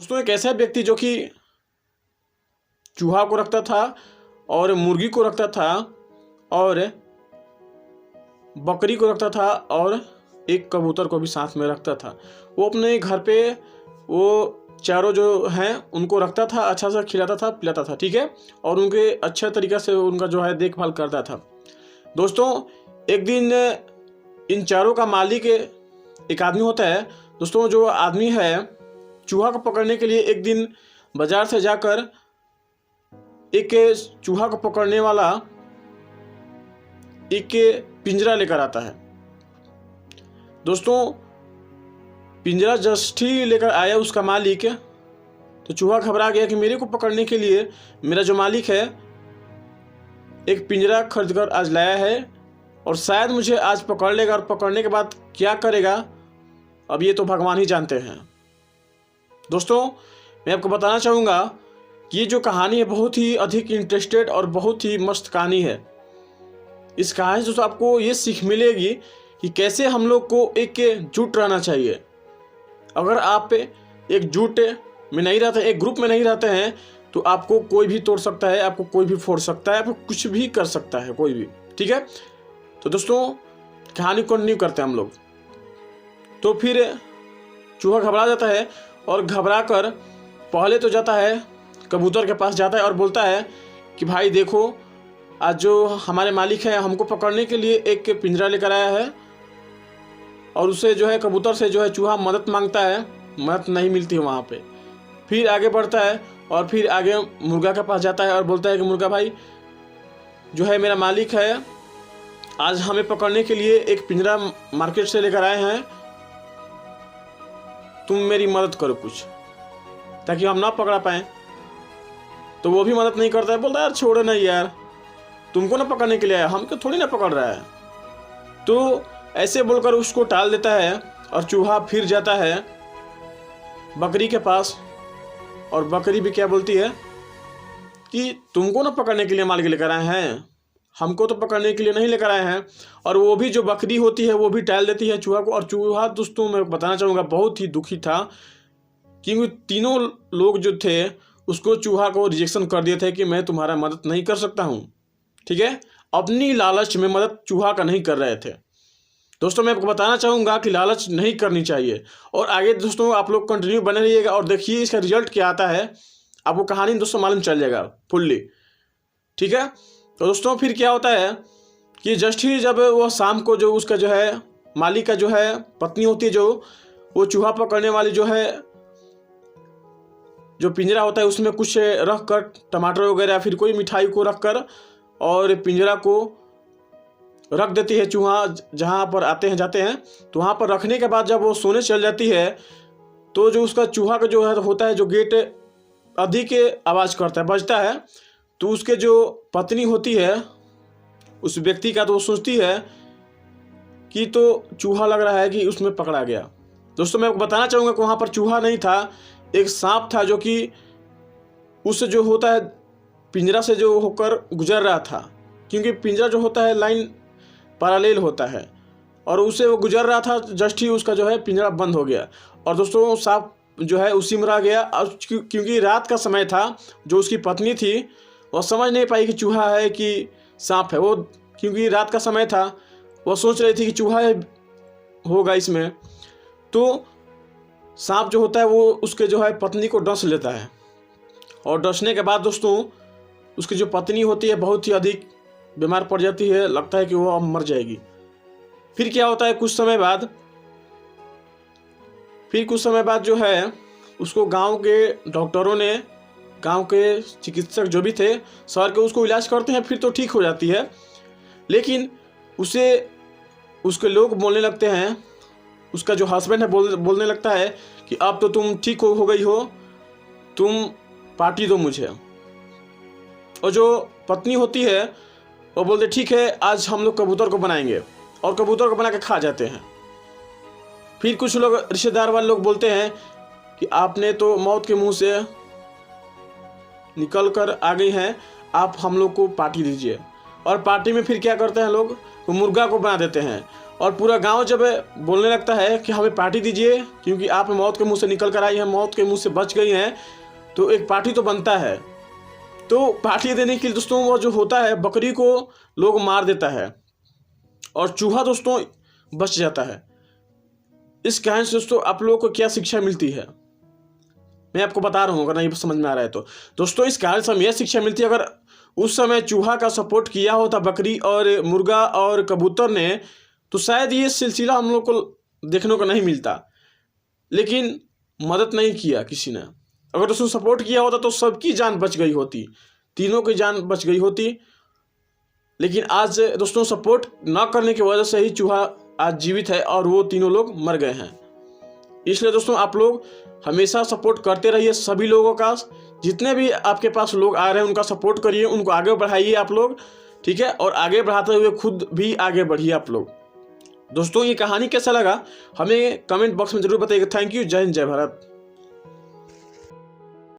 दोस्तों एक ऐसा व्यक्ति जो कि चूहा को रखता था और मुर्गी को रखता था और बकरी को रखता था और एक कबूतर को भी साथ में रखता था। वो अपने घर पे वो चारों जो हैं उनको रखता था, अच्छा सा खिलाता था पिलाता था, ठीक है, और उनके अच्छा तरीक़ा से उनका जो है देखभाल करता था। दोस्तों एक दिन इन चारों का मालिक एक आदमी होता है। दोस्तों जो आदमी है चूहा को पकड़ने के लिए एक दिन बाजार से जाकर एक चूहा को पकड़ने वाला एक पिंजरा लेकर आता है। दोस्तों पिंजरा जस्ट ही लेकर आया उसका मालिक, तो चूहा घबरा गया कि मेरे को पकड़ने के लिए मेरा जो मालिक है एक पिंजरा खरीद कर आज लाया है और शायद मुझे आज पकड़ लेगा, और पकड़ने के बाद क्या करेगा अब ये तो भगवान ही जानते हैं। दोस्तों मैं आपको बताना चाहूँगा कि ये जो कहानी है बहुत ही अधिक इंटरेस्टेड और बहुत ही मस्त कहानी है। इस कहानी से आपको ये सीख मिलेगी कि कैसे हम लोग को एकजुट रहना चाहिए। अगर आप एकजुट में नहीं रहते, एक ग्रुप में नहीं रहते हैं, तो आपको कोई भी तोड़ सकता है, आपको कोई भी फोड़ सकता है, आपको कुछ भी कर सकता है कोई भी, ठीक है। तो दोस्तों कहानी कंटिन्यू करते हैं हम लोग। तो फिर चूहा घबरा जाता है और घबरा कर पहले तो जाता है कबूतर के पास जाता है और बोलता है कि भाई देखो आज जो हमारे मालिक है हमको पकड़ने के लिए एक पिंजरा लेकर आया है, और उसे जो है कबूतर से जो है चूहा मदद मांगता है, मदद नहीं मिलती है वहाँ पे। फिर आगे बढ़ता है और फिर आगे मुर्गा के पास जाता है और बोलता है कि मुर्गा भाई जो है मेरा मालिक है आज हमें पकड़ने के लिए एक पिंजरा मार्केट से लेकर आए हैं, तुम मेरी मदद करो कुछ ताकि हम ना पकड़ा पाएँ। तो वो भी मदद नहीं करता है, बोलता है यार छोड़ो नहीं यार, तुमको ना पकड़ने के लिए आया, हमको थोड़ी ना पकड़ रहा है। तो ऐसे बोलकर उसको टाल देता है और चूहा फिर जाता है बकरी के पास, और बकरी भी क्या बोलती है कि तुमको ना पकड़ने के लिए मालिक लेकर आए हैं, हमको तो पकड़ने के लिए नहीं लेकर आए हैं। और वो भी जो बकरी होती है वो भी टाल देती है चूहा को। और चूहा दोस्तों मैं बताना चाहूँगा बहुत ही दुखी था, क्योंकि तीनों लोग जो थे उसको चूहा को रिजेक्शन कर दिए थे कि मैं तुम्हारा मदद नहीं कर सकता हूँ, ठीक है। अपनी लालच में मदद चूहा का नहीं कर रहे थे। दोस्तों मैं आपको बताना चाहूँगा कि लालच नहीं करनी चाहिए। और आगे दोस्तों आप लोग कंटिन्यू बने रहिएगा और देखिए इसका रिजल्ट क्या आता है, आपको कहानी दोस्तों मालूम चल जाएगा फुल्ली, ठीक है। तो दोस्तों फिर क्या होता है कि जस्ट ही जब वो शाम को जो उसका जो है मालिक का जो है पत्नी होती है, जो वो चूहा पकड़ने वाली जो है जो पिंजरा होता है उसमें कुछ रख कर टमाटर वगैरह फिर कोई मिठाई को रख कर और पिंजरा को रख देती है चूहा जहाँ पर आते हैं जाते हैं। तो वहाँ पर रखने के बाद जब वो सोने चल जाती है तो जो उसका चूहा का जो है होता है जो गेट अधिक आवाज़ करता है, बजता है। तो उसके जो पत्नी होती है उस व्यक्ति का, तो वो सोचती है कि तो चूहा लग रहा है कि उसमें पकड़ा गया। दोस्तों मैं आपको बताना चाहूँगा कि वहाँ पर चूहा नहीं था, एक सांप था जो कि उससे जो होता है पिंजरा से जो होकर गुजर रहा था, क्योंकि पिंजरा जो होता है लाइन पैरेलल होता है, और उससे वो गुजर रहा था, जस्ट ही उसका जो है पिंजरा बंद हो गया। और दोस्तों सांप जो है उसी में रह गया। और क्योंकि रात का समय था, जो उसकी पत्नी थी वो समझ नहीं पाई कि चूहा है कि सांप है। वो क्योंकि रात का समय था वो सोच रही थी कि चूहा होगा इसमें। तो सांप जो होता है वो उसके जो है पत्नी को डस लेता है, और डसने के बाद दोस्तों उसकी जो पत्नी होती है बहुत ही अधिक बीमार पड़ जाती है, लगता है कि वो अब मर जाएगी। फिर क्या होता है कुछ समय बाद जो है उसको गांव के डॉक्टरों ने, गांव के चिकित्सक जो भी थे शहर के, उसको इलाज करते हैं, फिर तो ठीक हो जाती है। लेकिन उसके लोग बोलने लगते हैं, उसका जो हस्बैंड है बोलने लगता है कि अब तो तुम ठीक हो गई हो, तुम पार्टी दो मुझे। और जो पत्नी होती है वो बोलते ठीक है आज हम लोग कबूतर को बनाएंगे, और कबूतर को बना के खा जाते हैं। फिर कुछ लोग रिश्तेदार वाले लोग बोलते हैं कि आपने तो मौत के मुंह से निकल कर आ गई हैं, आप हम लोग को पार्टी दीजिए। और पार्टी में फिर क्या करते हैं लोग, तो मुर्गा को बना देते हैं और पूरा गांव जब बोलने लगता है कि हमें पार्टी दीजिए क्योंकि आप मौत के मुंह से निकल कर आई हैं, मौत के मुंह से बच गई हैं, तो एक पार्टी तो बनता है। तो पार्टी देने के लिए दोस्तों वो जो होता है, बकरी को लोग मार देता है और चूहा दोस्तों बच जाता है। इस कहानी से दोस्तों आप लोगों को क्या शिक्षा मिलती है, मैं आपको बता रहा हूँ, अगर नहीं समझ में आ रहा है तो। दोस्तों इस कहानी से हमें यह शिक्षा मिलती है, अगर उस समय चूहा का सपोर्ट किया होता बकरी और मुर्गा और कबूतर ने, तो शायद ये सिलसिला हम लोग को देखने को नहीं मिलता। लेकिन मदद नहीं किया किसी ने। अगर दोस्तों सपोर्ट किया होता तो सबकी जान बच गई होती, तीनों की जान बच गई होती। लेकिन आज दोस्तों सपोर्ट ना करने की वजह से ही चूहा आज जीवित है और वो तीनों लोग मर गए हैं। इसलिए दोस्तों आप लोग हमेशा सपोर्ट करते रहिए सभी लोगों का। जितने भी आपके पास लोग आ रहे हैं उनका सपोर्ट करिए, उनको आगे बढ़ाइए आप लोग, ठीक है। और आगे बढ़ाते हुए खुद भी आगे बढ़िए आप लोग। दोस्तों ये कहानी कैसा लगा हमें कमेंट बॉक्स में जरूर बताइएगा। Thank you. जय हिंद, जय भारत।